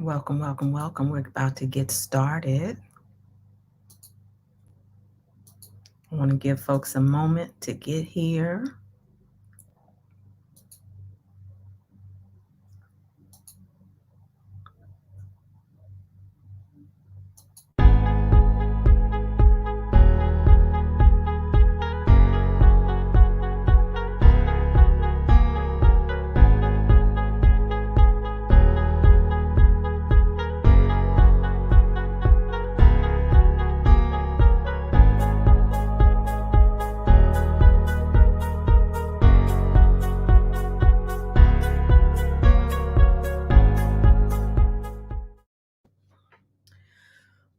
Welcome, welcome, welcome. We're about to get started. I want to give folks a moment to get here.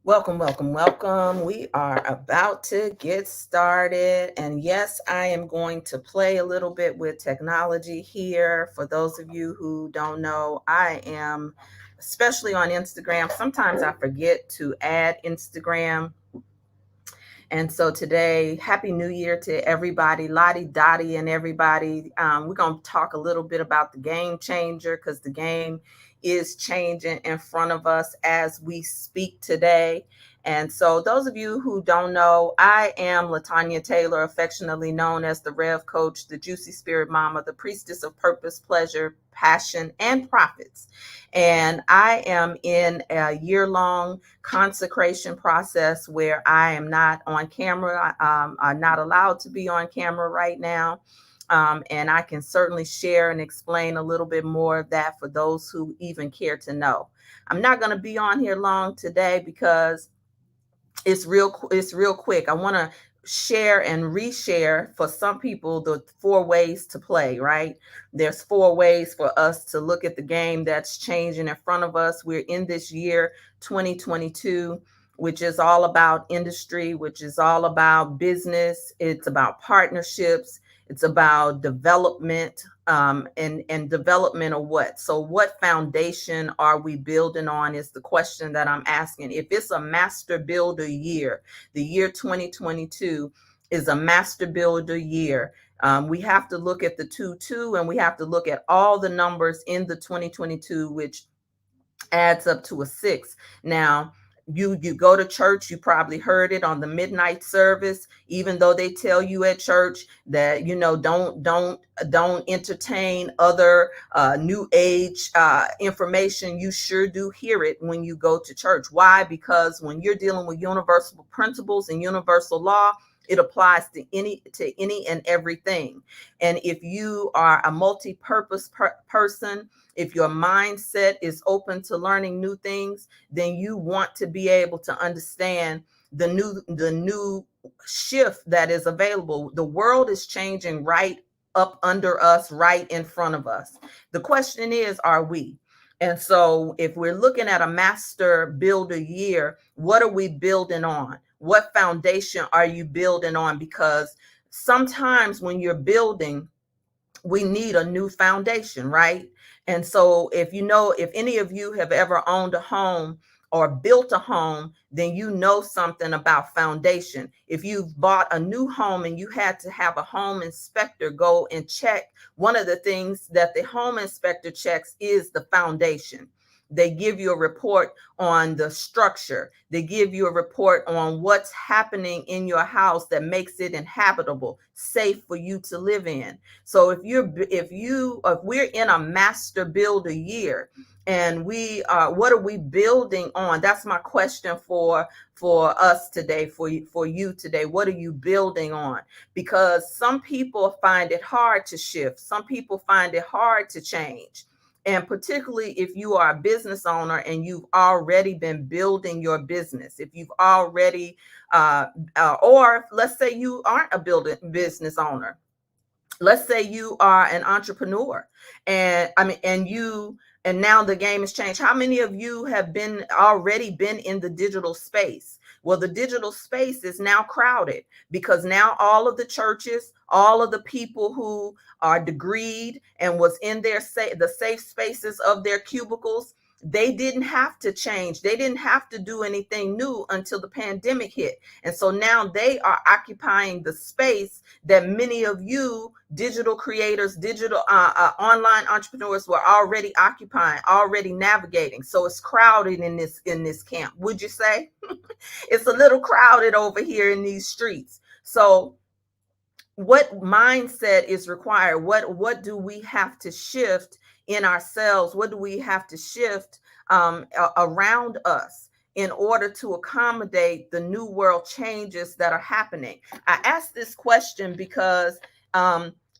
Welcome, welcome, welcome. We are about to get started. And yes, I am going to play a little bit with technology here. For those of you who don't know, I am, especially on Instagram, sometimes I forget to add Instagram. And so today, Happy New Year to everybody, Lottie Dottie and everybody. We're going to talk a little bit about the game changer because the game is changing in front of us as we speak today. And so those of you who don't know, I am LaTonia Taylor, affectionately known as the RevCoach, the Juicy Spirit Mama, the Priestess of Purpose, Pleasure, Passion, and Profits. And I am in a year-long consecration process where I am not on camera. I'm not allowed to be on camera right now. And I can certainly share and explain a little bit more of that for those who even care to know. I'm not going to be on here long today because it's real quick. I want to share and reshare for some people the 4 ways to play, right? There's 4 ways for us to look at the game that's changing in front of us. We're in this year 2022, which is all about industry, which is all about business. It's about partnerships. It's about development, and development of what? So what foundation are we building on is the question that I'm asking. If it's a master builder year, the year 2022 is a master builder year. We have to look at the 2-2, and we have to look at all the numbers in the 2022, which adds up to a 6. Now, you go to church, you probably heard it on the midnight service, even though they tell you at church that don't entertain other new age information. You sure do hear it when you go to church. Why? Because when you're dealing with universal principles and universal law, it applies to any and everything. And if you are a multi-purpose person, if your mindset is open to learning new things, then you want to be able to understand the new shift that is available. The world is changing right up under us, right in front of us. The question is, are we? And so if we're looking at a master builder year, what are we building on? What foundation are you building on? Because sometimes when you're building, we need a new foundation, right? And so if any of you have ever owned a home or built a home, then you know something about foundation. If you've bought a new home and you had to have a home inspector go and check, one of the things that the home inspector checks is the foundation. They give you a report on the structure. They give you a report on what's happening in your house that makes it inhabitable, safe for you to live in. So if we're in a master builder year, and what are we building on? That's my question for us today, for you today. What are you building on? Because some people find it hard to shift. Some people find it hard to change. And particularly if you are a business owner and you've already been building your business, if you've already, or let's say you aren't a business owner. Let's say you are an entrepreneur, and now the game has changed. How many of you have already been in the digital space? Well, the digital space is now crowded because now all of the churches, all of the people who are degreed and was in the safe spaces of their cubicles, they didn't have to change. They didn't have to do anything new until the pandemic hit. And so now they are occupying the space that many of you digital creators, digital online entrepreneurs were already occupying, already navigating. So it's crowded in this camp. Would you say? It's a little crowded over here in these streets. So what mindset is required? What do we have to shift in ourselves? What do we have to shift around us in order to accommodate the new world changes that are happening? I ask this question because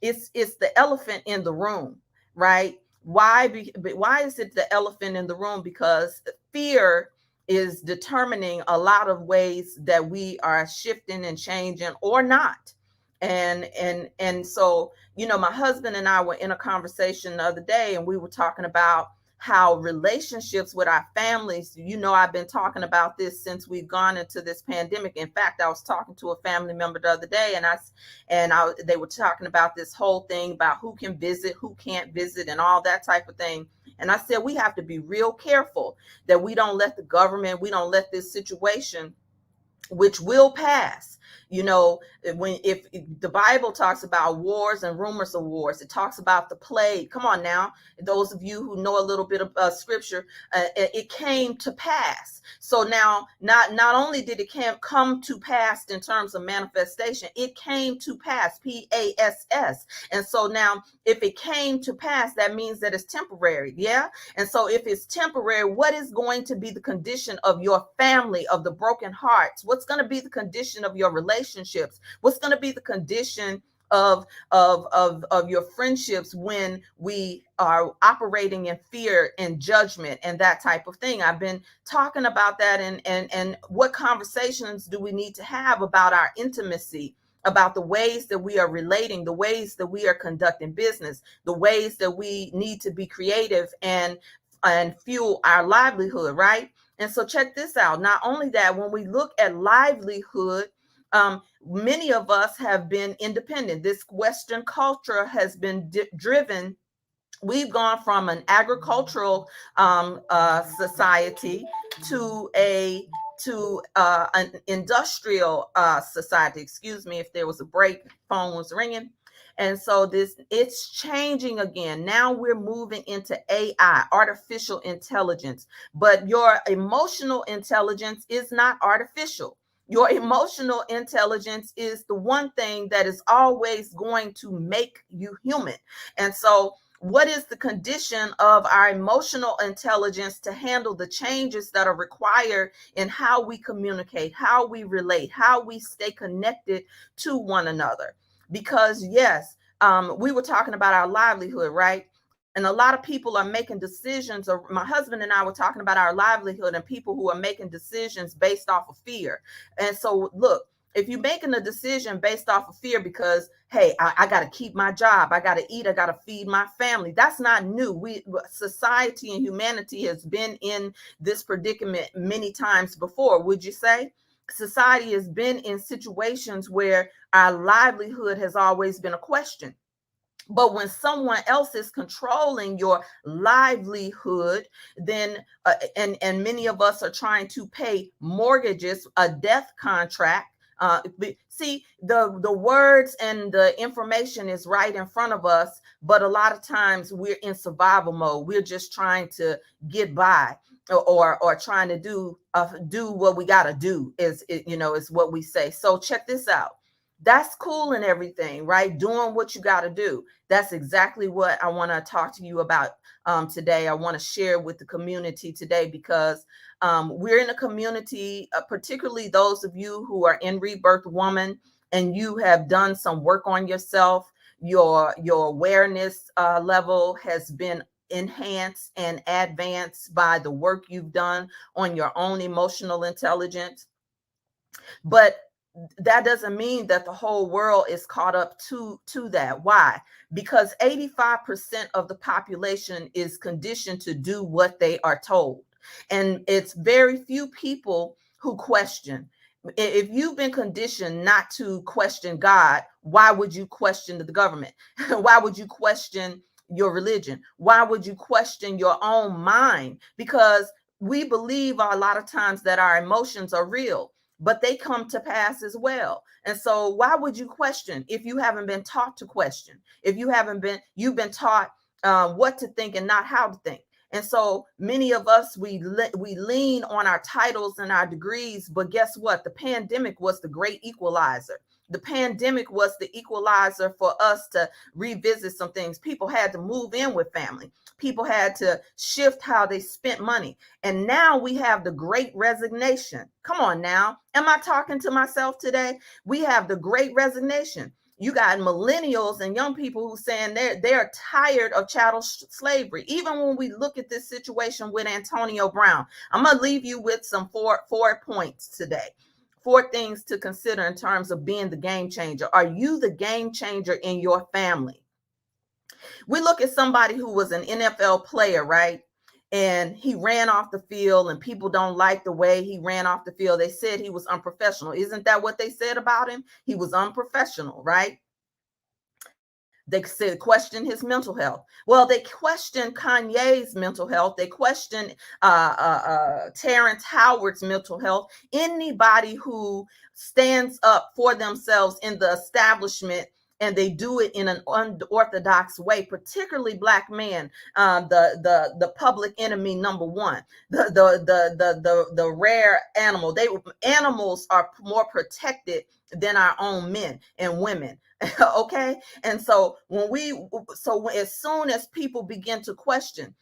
it's the elephant in the room, right? Why is it the elephant in the room? Because fear is determining a lot of ways that we are shifting and changing or not. And so, my husband and I were in a conversation the other day, and we were talking about how relationships with our families, I've been talking about this since we've gone into this pandemic. In fact, I was talking to a family member the other day, and they were talking about this whole thing about who can visit, who can't visit, and all that type of thing. And I said, we have to be real careful that we don't let the government, we don't let this situation, which will pass. If the Bible talks about wars and rumors of wars, it talks about the plague. Come on now, those of you who know a little bit of scripture, it came to pass. So now, not only did it come to pass in terms of manifestation, it came to pass, PASS. And so now, if it came to pass, that means that it's temporary. Yeah. And so if it's temporary, what is going to be the condition of your family, of the broken hearts? What's going to be the condition of your relationships? What's going to be the condition of your friendships when we are operating in fear and judgment and that type of thing? I've been talking about that, and what conversations do we need to have about our intimacy, about the ways that we are relating, the ways that we are conducting business, the ways that we need to be creative and fuel our livelihood, right? And so check this out. Not only that, when we look at livelihood, many of us have been independent. This Western culture has been driven. We've gone from an agricultural society to an industrial society. Excuse me if there was a break, phone was ringing. And so it's changing again. Now we're moving into AI, artificial intelligence, but your emotional intelligence is not artificial. Your emotional intelligence is the one thing that is always going to make you human. And so what is the condition of our emotional intelligence to handle the changes that are required in how we communicate, how we relate, how we stay connected to one another? Because yes, we were talking about our livelihood, right? And a lot of people are making decisions, or my husband and I were talking about our livelihood and people who are making decisions based off of fear. And so look, if you're making a decision based off of fear because, hey, I got to keep my job, I got to eat, I got to feed my family, that's not new. Society and humanity has been in this predicament many times before, would you say? Society has been in situations where our livelihood has always been a question. But when someone else is controlling your livelihood, then and many of us are trying to pay mortgages, a death contract. See, the words and the information is right in front of us, but a lot of times we're in survival mode. We're just trying to get by, or trying to do what we got to do is what we say. So check this out. That's cool and everything, right? Doing what you got to do. That's exactly what I want to talk to you about today. I want to share with the community today, because we're in a community, particularly those of you who are in Rebirth Woman and you have done some work on yourself. Your awareness level has been enhanced and advanced by the work you've done on your own emotional intelligence. But that doesn't mean that the whole world is caught up to that. Why? Because 85% of the population is conditioned to do what they are told. And it's very few people who question. If you've been conditioned not to question God, why would you question the government? Why would you question your religion? Why would you question your own mind? Because we believe a lot of times that our emotions are real, but they come to pass as well. And so why would you question if you haven't been taught to question? If you've been taught what to think and not how to think. And so many of us, we lean on our titles and our degrees, but guess what? The pandemic was the great equalizer. The pandemic was the equalizer for us to revisit some things. People had to move in with family. People had to shift how they spent money. And now we have the great resignation. Come on now. Am I talking to myself today? We have the great resignation. You got millennials and young people who saying they're tired of chattel slavery. Even when we look at this situation with Antonio Brown, I'm going to leave you with some four points today. 4 things to consider in terms of being the game changer. Are you the game changer in your family? We look at somebody who was an NFL player, right? And he ran off the field and people don't like the way he ran off the field. They said he was unprofessional. Isn't that what they said about him? He was unprofessional, right? They said question his mental health. Well, they questioned Kanye's mental health. They questioned Terrence Howard's mental health. Anybody who stands up for themselves in the establishment and they do it in an unorthodox way, particularly Black men, the public enemy number one, the rare animal. Animals are more protected than our own men and women. Okay. And so as soon as people begin to question,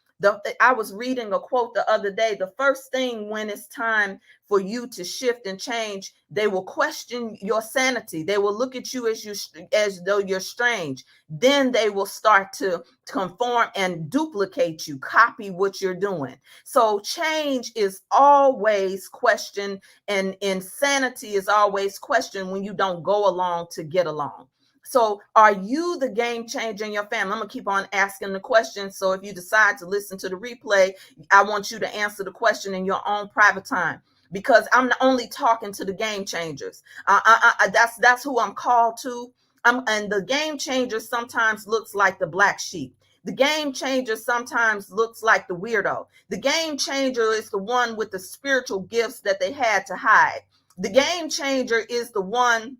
I was reading a quote the other day. The first thing when it's time for you to shift and change, they will question your sanity. They will look at you as though you're strange. Then they will start to conform and duplicate you, copy what you're doing. So change is always questioned, and insanity is always questioned when you don't go along to get along. So are you the game changer in your family? I'm going to keep on asking the question. So if you decide to listen to the replay, I want you to answer the question in your own private time, because I'm only talking to the game changers. That's who I'm called to. And the game changer sometimes looks like the black sheep. The game changer sometimes looks like the weirdo. The game changer is the one with the spiritual gifts that they had to hide. The game changer is the one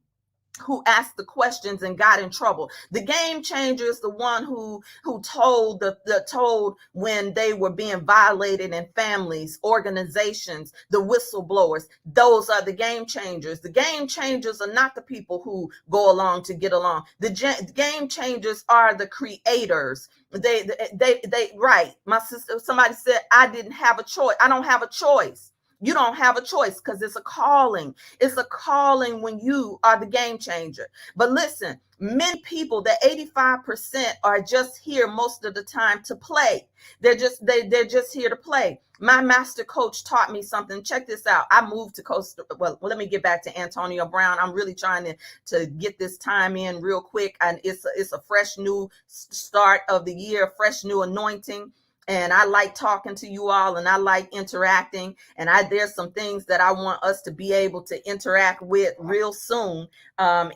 who asked the questions and got in trouble. The game changer is the one who told told when they were being violated in families, organizations, the whistleblowers. Those are the game changers. The game changers are not the people who go along to get along. The game changers are the creators. They right. My sister, somebody said, I didn't have a choice. I don't have a choice. You don't have a choice, because it's a calling. It's a calling when you are the game changer. But listen, many people, the 85%, are just here most of the time to play. They're just here to play. My master coach taught me something. Check this out. I moved to Costa. Well, let me get back to Antonio Brown. I'm really trying to get this time in real quick. And it's a fresh new start of the year, fresh new anointing. And I like talking to you all, and I like interacting. And there's some things that I want us to be able to interact with real soon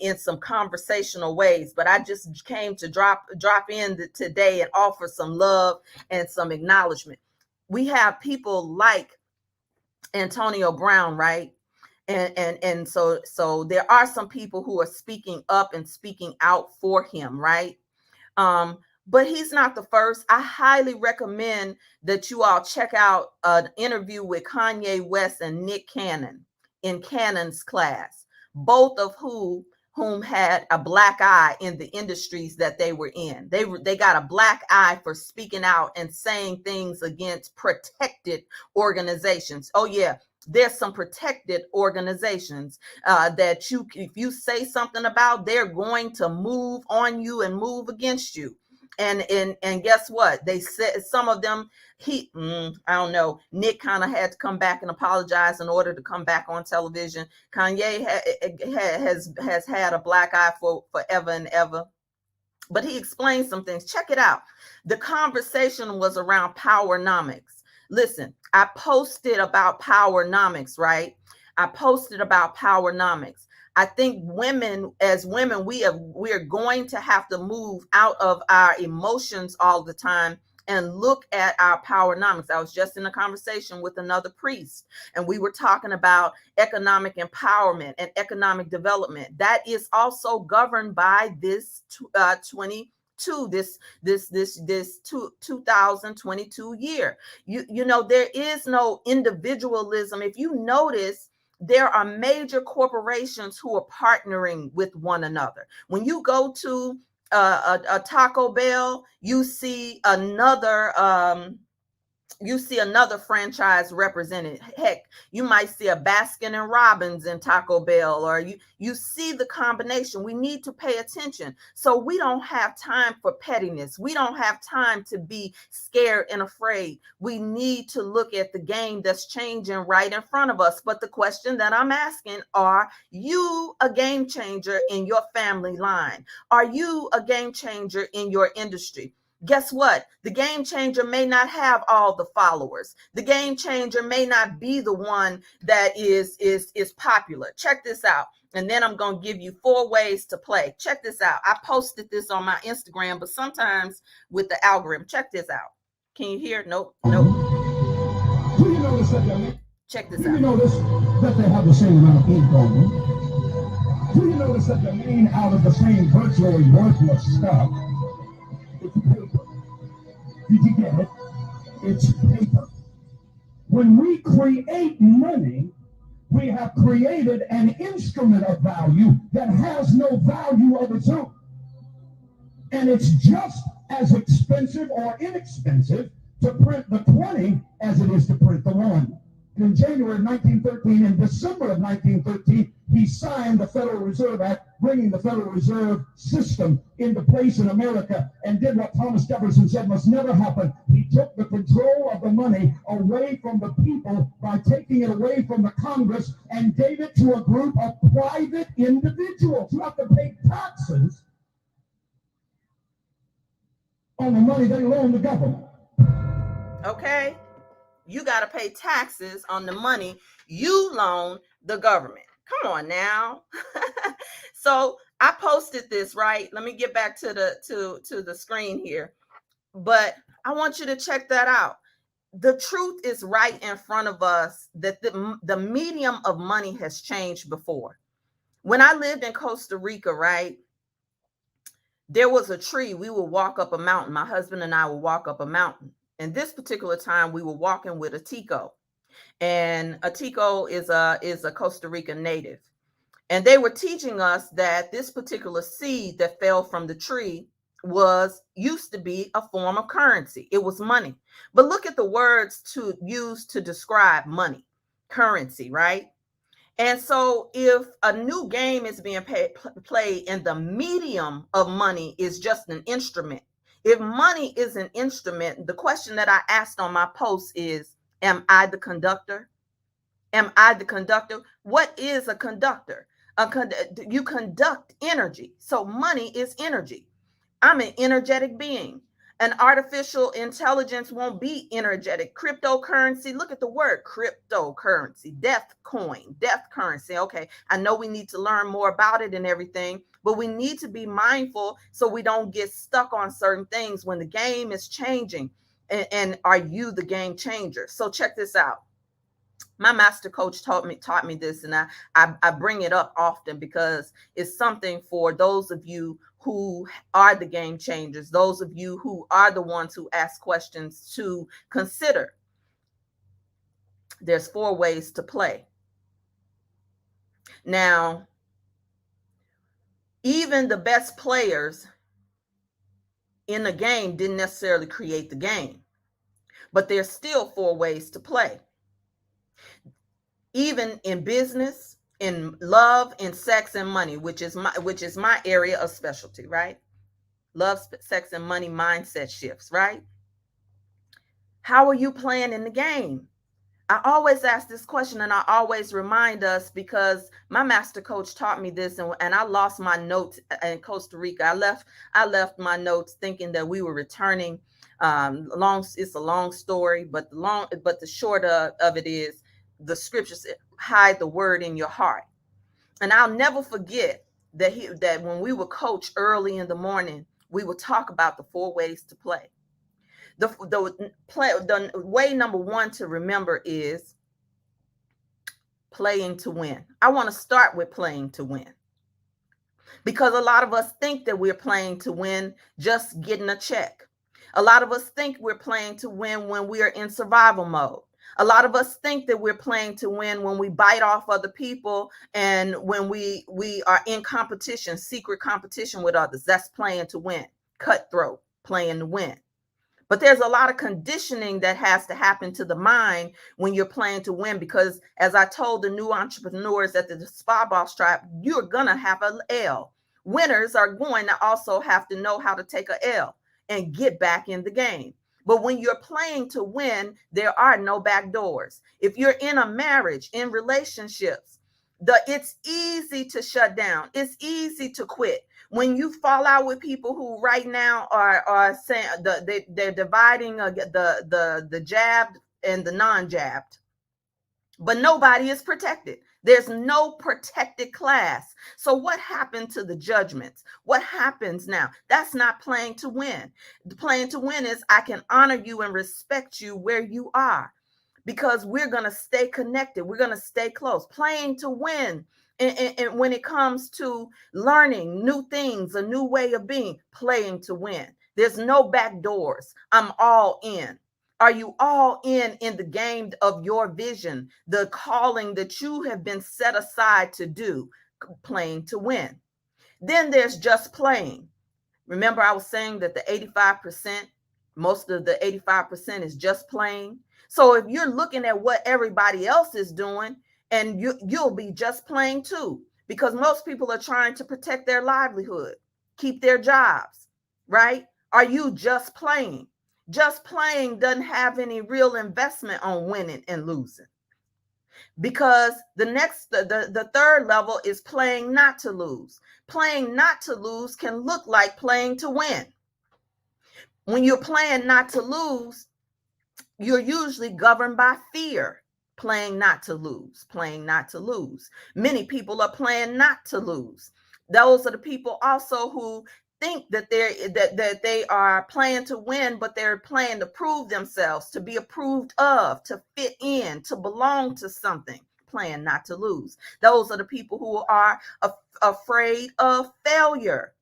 in some conversational ways. But I just came to drop in today and offer some love and some acknowledgement. We have people like Antonio Brown, right? And so there are some people who are speaking up and speaking out for him, right? But he's not the first. I highly recommend that you all check out an interview with Kanye West and Nick Cannon in Cannon's class, both of whom had a black eye in the industries that they were in. They got a black eye for speaking out and saying things against protected organizations. Oh yeah, there's some protected organizations that if you say something about, they're going to move on you and move against you. And guess what? They said some of them, I don't know, Nick kind of had to come back and apologize in order to come back on television. Kanye has had a black eye for forever and ever. But he explained some things. Check it out. The conversation was around powernomics. Listen, I posted about powernomics, right? I posted about powernomics. I think women, as women, we are going to have to move out of our emotions all the time and look at our powernomics. I was just in a conversation with another priest, and we were talking about economic empowerment and economic development. That is also governed by this 2022 year. You know, there is no individualism. If you notice, there are major corporations who are partnering with one another. When you go to a Taco Bell, you see another franchise represented. Heck, you might see a Baskin and Robbins in Taco Bell, or you see the combination. We need to pay attention. So we don't have time for pettiness. We don't have time to be scared and afraid. We need to look at the game that's changing right in front of us. But the question that I'm asking, are you a game changer in your family line? Are you a game changer in your industry? Guess what? The game changer may not have all the followers. The game changer may not be the one that is popular. Check this out. And then I'm going to give you 4 ways to play. Check this out. I posted this on my Instagram, but sometimes with the algorithm. Check this out. Can you hear? Nope. Do you notice that check this out? Do you notice that they have the same amount of ink on them? Do you notice that they're made out of the same virtually worthless stuff? It's paper. Did you get it? It's paper. When we create money, we have created an instrument of value that has no value of its own. And it's just as expensive or inexpensive to print the 20 as it is to print the 1. In January of 1913 and December of 1913, he signed the Federal Reserve Act, bringing the Federal Reserve System into place in America, and did what Thomas Jefferson said must never happen. He took the control of the money away from the people by taking it away from the Congress and gave it to a group of private individuals. You have to pay taxes on the money they loan the government. Okay. You got to pay taxes on the money you loan the government. Come on now. So I posted this, right? Let me get back to the screen here. But I want you to check that out. The truth is right in front of us that the medium of money has changed before. When I lived in Costa Rica, right, there was a tree. We would walk up a mountain. My husband and I would walk up a mountain. And this particular time we were walking with a Tico. And a Tico is a Costa Rican native. And they were teaching us that this particular seed that fell from the tree used to be a form of currency. It was money. But look at the words to use to describe money, currency, right? And so if a new game is being played and the medium of money is just an instrument, if money is an instrument, the question that I asked on my post is, am I the conductor? Am I the conductor? What is a conductor? You conduct energy. So money is energy. I'm an energetic being. An artificial intelligence won't be energetic. Cryptocurrency, look at the word cryptocurrency, death coin, death currency. Okay, I know we need to learn more about it and everything, but we need to be mindful so we don't get stuck on certain things when the game is changing. And are you the game changer? So check this out. My master coach taught me this, and I bring it up often because it's something for those of you who are the game changers, those of you who are the ones who ask questions, to consider. There's 4 ways to play. Now, even the best players in the game didn't necessarily create the game, but there's still 4 ways to play. Even in business, in love, in sex and money, which is my area of specialty, right? Love, sex and money mindset shifts, right? How are you playing in the game? I always ask this question, and I always remind us, because my master coach taught me this, and I lost my notes in Costa Rica. I left my notes thinking that we were returning. It's a long story, but the short of it is, the scriptures hide the word in your heart. And I'll never forget that when we would coach early in the morning, we would talk about the 4 ways to play. The way number one to remember is playing to win. I want to start with playing to win, because a lot of us think that we're playing to win just getting a check. A lot of us think we're playing to win when we are in survival mode. A lot of us think that we're playing to win when we bite off other people and when we are in competition, secret competition with others. That's playing to win. Cutthroat, playing to win. But there's a lot of conditioning that has to happen to the mind when you're playing to win, because as I told the new entrepreneurs at the Spa Boss Tribe, you're going to have an L. Winners are going to also have to know how to take a L and get back in the game. But when you're playing to win, there are no back doors. If you're in a marriage, in relationships, it's easy to shut down. It's easy to quit. When you fall out with people who right now are saying they're dividing the jabbed and the non-jabbed, but nobody is protected. There's no protected class. So what happened to the judgments? What happens now? That's not playing to win. The playing to win is I can honor you and respect you where you are, because we're going to stay connected. We're going to stay close. Playing to win. And when it comes to learning new things, a new way of being, playing to win. There's no back doors. I'm all in. Are you all in the game of your vision, the calling that you have been set aside to do? Playing to win. Then there's just playing. Remember, I was saying that the 85%, most of the 85% is just playing. So if you're looking at what everybody else is doing, and you'll be just playing too, because most people are trying to protect their livelihood, keep their jobs, right? Are you just playing? Just playing doesn't have any real investment on winning and losing, because the third level is playing not to lose. Playing not to lose can look like playing to win. When you're playing not to lose, you're usually governed by fear. Playing not to lose, playing not to lose. Many people are playing not to lose. Those are the people also who think that they are playing to win, but they're playing to prove themselves, to be approved of, to fit in, to belong to something. Playing not to lose. Those are the people who are afraid of failure.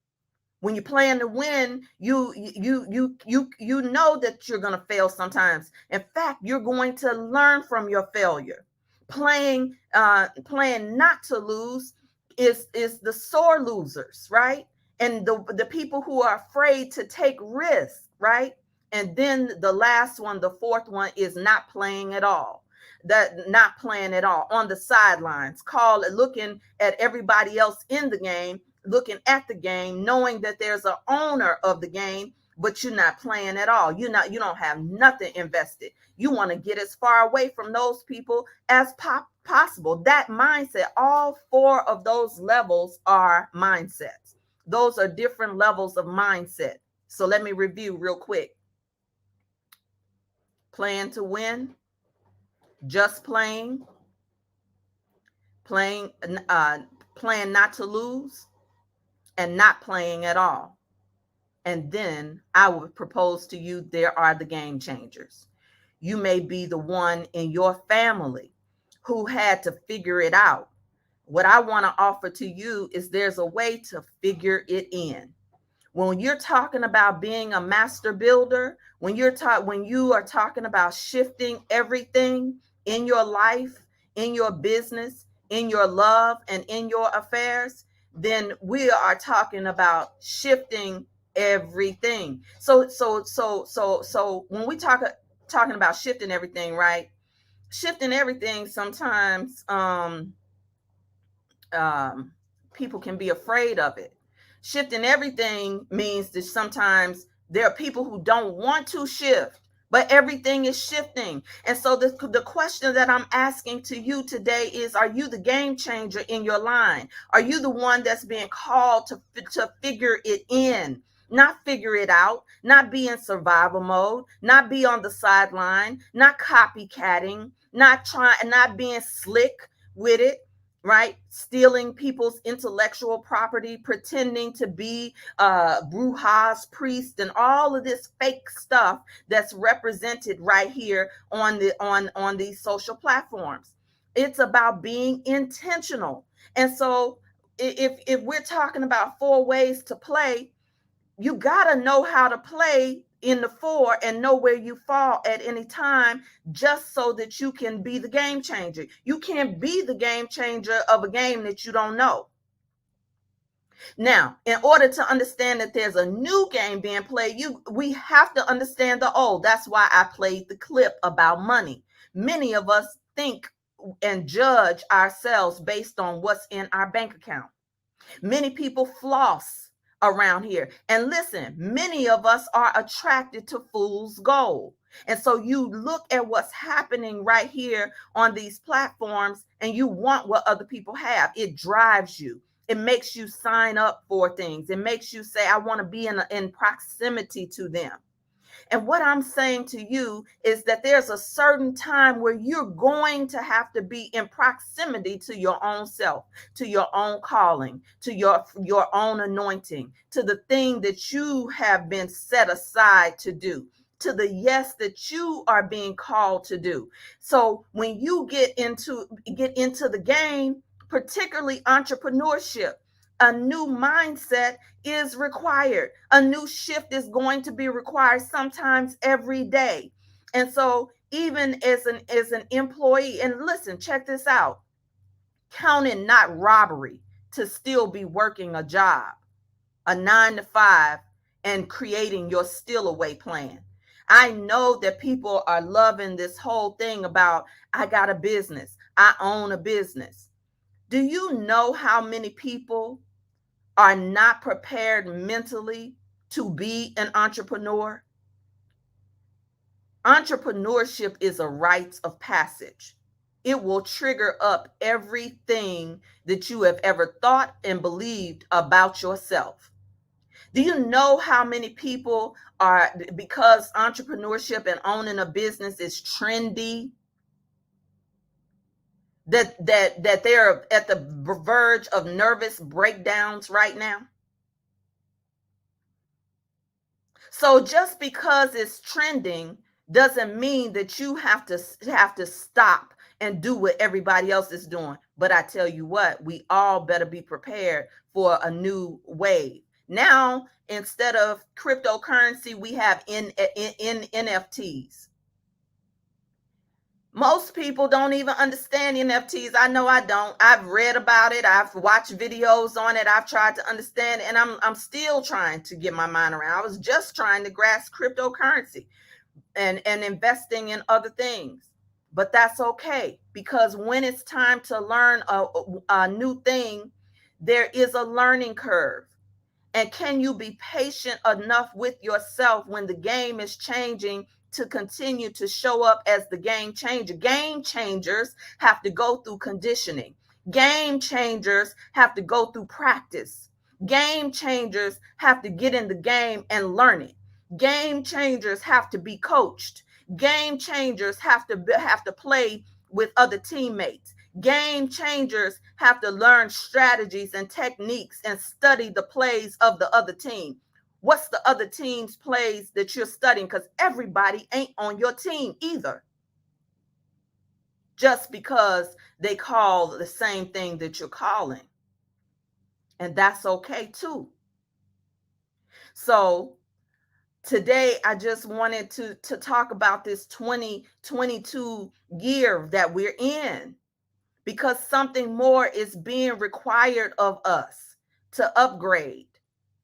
When you're playing to win, you know that you're going to fail sometimes. In fact, you're going to learn from your failure. Playing not to lose is the sore losers, right? And the people who are afraid to take risks, right? And then the last one, the fourth one, is not playing at all. That not playing at all, on the sidelines, looking at everybody else in the game, looking at the game, knowing that there's an owner of the game, but you're not playing at all. You don't have nothing invested. You want to get as far away from those people as possible. That mindset, all four of those levels are mindsets. Those are different levels of mindset. So let me review real quick. Playing to win, just playing not to lose, and not playing at all. And then I would propose to you, there are the game changers. You may be the one in your family who had to figure it out. What I want to offer to you is there's a way to figure it in. When you're talking about being a master builder, when you are talking about shifting everything in your life, in your business, in your love, and in your affairs, then we are talking about shifting everything. So when we talking about shifting everything, right? Shifting everything sometimes people can be afraid of it. Shifting everything means that sometimes there are people who don't want to shift, but everything is shifting. And so the question that I'm asking to you today is, are you the game changer in your line? Are you the one that's being called to figure it in? Not figure it out, not be in survival mode, not be on the sideline, not copycatting, not being slick with it, right? Stealing people's intellectual property, pretending to be brujas, priests, and all of this fake stuff that's represented right here on these social platforms. It's about being intentional. And so if we're talking about 4 ways to play, you got to know how to play in the 4 and know where you fall at any time, just so that you can be the game changer. You can't be the game changer of a game that you don't know. Now, in order to understand that there's a new game being played, we have to understand the old. That's why I played the clip about money. Many of us think and judge ourselves based on what's in our bank account. Many people floss around here. And listen, many of us are attracted to fool's gold. And so you look at what's happening right here on these platforms and you want what other people have. It drives you. It makes you sign up for things. It makes you say, I want to be in proximity to them. And what I'm saying to you is that there's a certain time where you're going to have to be in proximity to your own self, to your own calling, to your own anointing, to the thing that you have been set aside to do, to the yes that you are being called to do. So when you get into the game, particularly entrepreneurship, a new mindset is required. A new shift is going to be required, sometimes every day. And so even as an employee, and listen, check this out. Count it not robbery to still be working a job, a 9 to 5, and creating your still away plan. I know that people are loving this whole thing about, I got a business, I own a business. Do you know how many people are not prepared mentally to be an entrepreneur? Entrepreneurship is a rite of passage. It will trigger up everything that you have ever thought and believed about yourself. Do you know how many people are, because entrepreneurship and owning a business is trendy, that they're at the verge of nervous breakdowns right now? So just because it's trending doesn't mean that you have to stop and do what everybody else is doing. But I tell you what, we all better be prepared for a new wave. Now, instead of cryptocurrency, we have in NFTs. Most people don't even understand NFTs. I know I don't. I've read about it. I've watched videos on it. I've tried to understand it, and I'm still trying to get my mind around. I was just trying to grasp cryptocurrency and investing in other things. But that's okay, because when it's time to learn a new thing, there is a learning curve. And can you be patient enough with yourself when the game is changing to continue to show up as the game changer? Game changers have to go through conditioning. Game changers have to go through practice. Game changers have to get in the game and learn it. Game changers have to be coached. Game changers have to play with other teammates. Game changers have to learn strategies and techniques and study the plays of the other team. What's the other team's plays that you're studying? Because everybody ain't on your team either. Just because they call the same thing that you're calling. And that's okay too. So today, I just wanted to talk about this 2022 year that we're in, because something more is being required of us to upgrade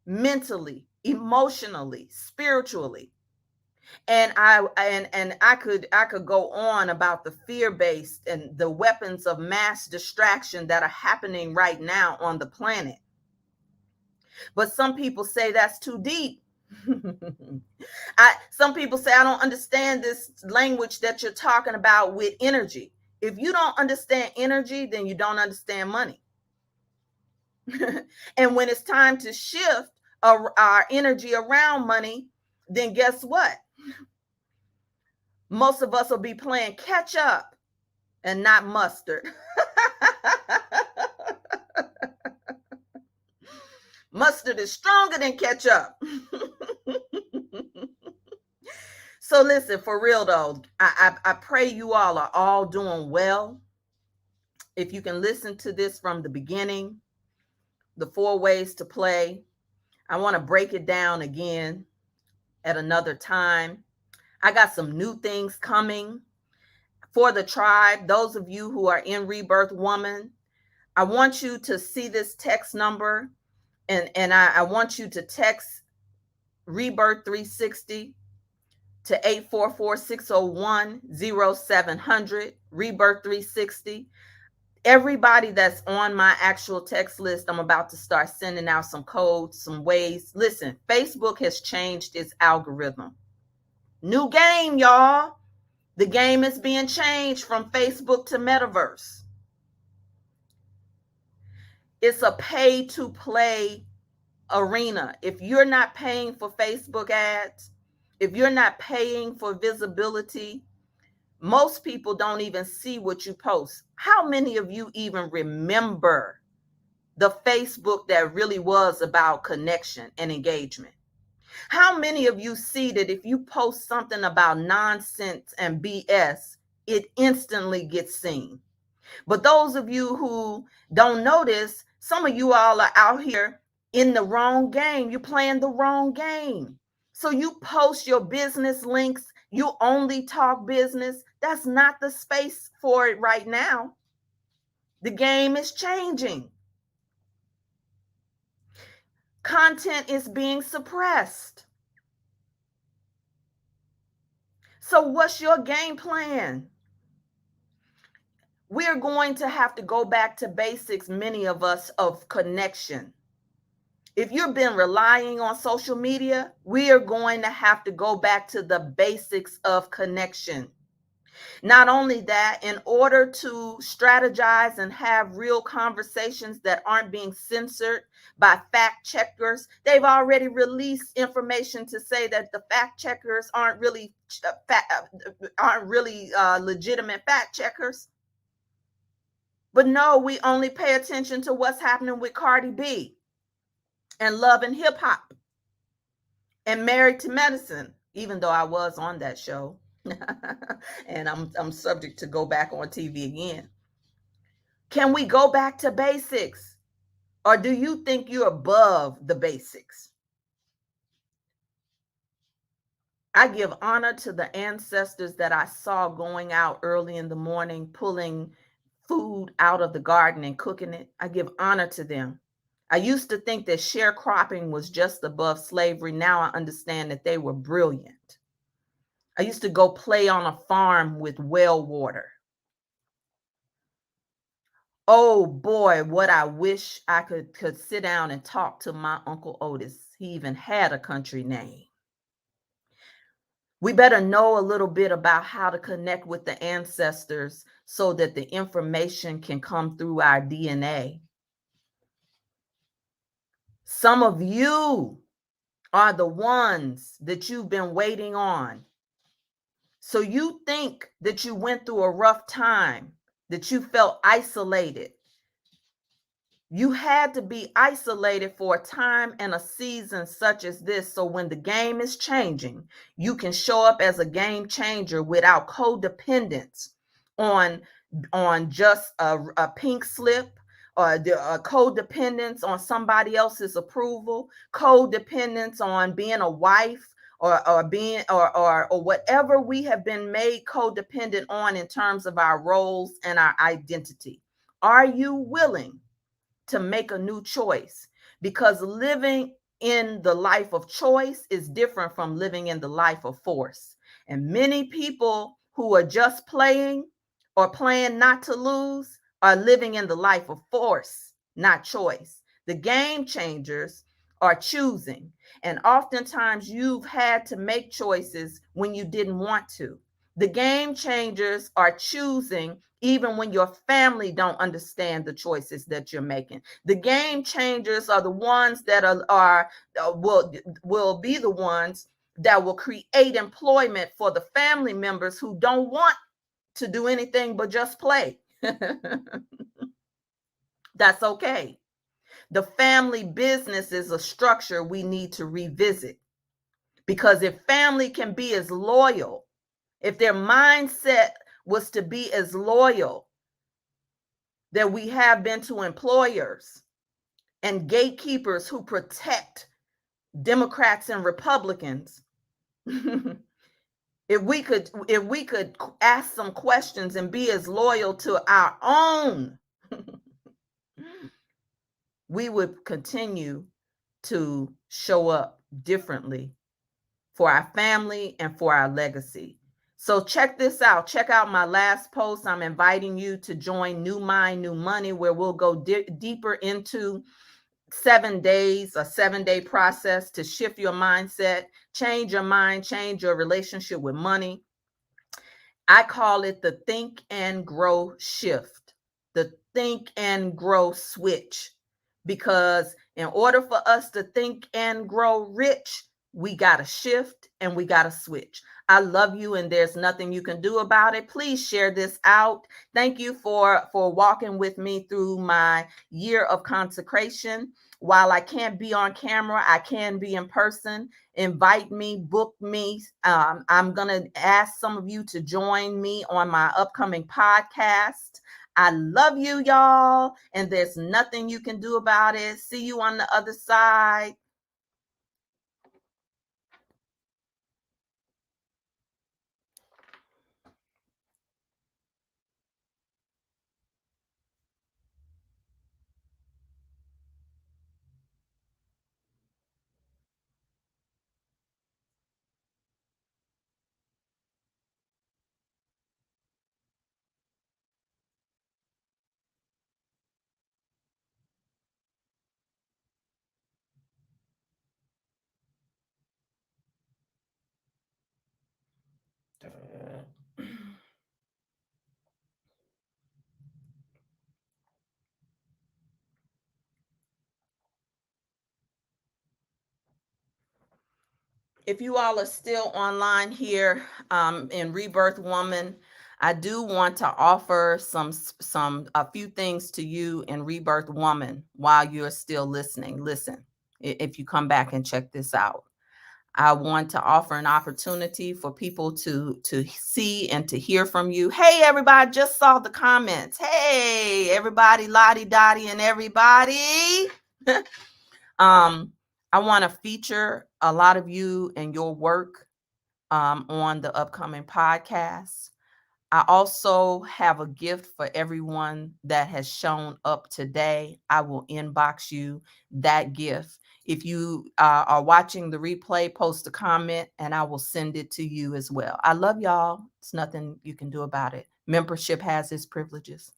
mentally, emotionally, spiritually. And I could go on about the fear-based and the weapons of mass distraction that are happening right now on the planet. But some people say that's too deep. Some people say, I don't understand this language that you're talking about with energy. If you don't understand energy, then you don't understand money. And when it's time to shift our energy around money, then guess what? Most of us will be playing catch up and not mustard. Mustard is stronger than ketchup. So listen, for real though, I pray you all are all doing well. If you can listen to this from the beginning, the 4 ways to play, I want to break it down again at another time. I got some new things coming for the tribe. Those of you who are in Rebirth Woman, I want you to see this text number, and I want you to text Rebirth 360 to 844-601-0700, Rebirth 360. Everybody that's on my actual text list, I'm about to start sending out some codes, some ways. Listen, Facebook has changed its algorithm. New game, y'all. The game is being changed from Facebook to Metaverse. It's a pay to play arena. If you're not paying for Facebook ads, if you're not paying for visibility, most people don't even see what you post. How many of you even remember the Facebook that really was about connection and engagement? How many of you see that if you post something about nonsense and BS, it instantly gets seen? But those of you who don't notice, some of you all are out here in the wrong game. You're playing the wrong game. So you post your business links, you only talk business. That's not the space for it right now. The game is changing. Content is being suppressed. So what's your game plan? We're going to have to go back to basics, many of us, of connection. If you've been relying on social media, we are going to have to go back to the basics of connection. Not only that, in order to strategize and have real conversations that aren't being censored by fact checkers, they've already released information to say that the fact checkers aren't really legitimate fact checkers. But no, we only pay attention to what's happening with Cardi B and Love and Hip Hop and Married to Medicine, even though I was on that show. And I'm subject to go back on TV again. Can we go back to basics? Or do you think you're above the basics? I give honor to the ancestors that I saw going out early in the morning, pulling food out of the garden and cooking it. I give honor to them. I used to think that sharecropping was just above slavery. Now I understand that they were brilliant. I used to go play on a farm with well water. Oh boy, what I wish I could sit down and talk to my Uncle Otis. He even had a country name. We better know a little bit about how to connect with the ancestors so that the information can come through our DNA. Some of you are the ones that you've been waiting on. So you think that you went through a rough time, that you felt isolated. You had to be isolated for a time and a season such as this. So when the game is changing, you can show up as a game changer without codependence on just a pink slip, or codependence on somebody else's approval, codependence on being a wife, or being or whatever we have been made codependent on in terms of our roles and our identity. Are you willing to make a new choice? Because living in the life of choice is different from living in the life of force. And many people who are just playing or playing not to lose are living in the life of force, not choice. The game changers are choosing. And oftentimes you've had to make choices when you didn't want to. The game changers are choosing even when your family don't understand the choices that you're making. The game changers are the ones that will be the ones that will create employment for the family members who don't want to do anything but just play. That's okay. The family business is a structure we need to revisit, because if family can be as loyal, if their mindset was to be as loyal that we have been to employers and gatekeepers who protect Democrats and Republicans, if we could ask some questions and be as loyal to our own, we would continue to show up differently for our family and for our legacy. So check this out. Check out my last post. I'm inviting you to join New Mind, New Money, where we'll go deeper into 7 days, a 7-day process to shift your mindset, change your mind, change your relationship with money. I call it the think and grow shift, the think and grow switch, because in order for us to think and grow rich, we got to shift and we got to switch. I love you, and there's nothing you can do about it. Please share this out. Thank you for walking with me through my year of consecration. While I can't be on camera, I can be in person. Invite me, book me. I'm going to ask some of you to join me on my upcoming podcast. I love you, y'all, and there's nothing you can do about it. See you on the other side. If you all are still online here in Rebirth Woman, I do want to offer a few things to you in Rebirth Woman while you're still listening. Listen, if you come back and check this out. I want to offer an opportunity for people to see and to hear from you. Hey, everybody, just saw the comments. Hey, everybody, Lottie Dottie and everybody. I want to feature a lot of you and your work on the upcoming podcast. I also have a gift for everyone that has shown up today. I will inbox you that gift. If you are watching the replay, post a comment and I will send it to you as well. I love y'all. It's nothing you can do about it. Membership has its privileges.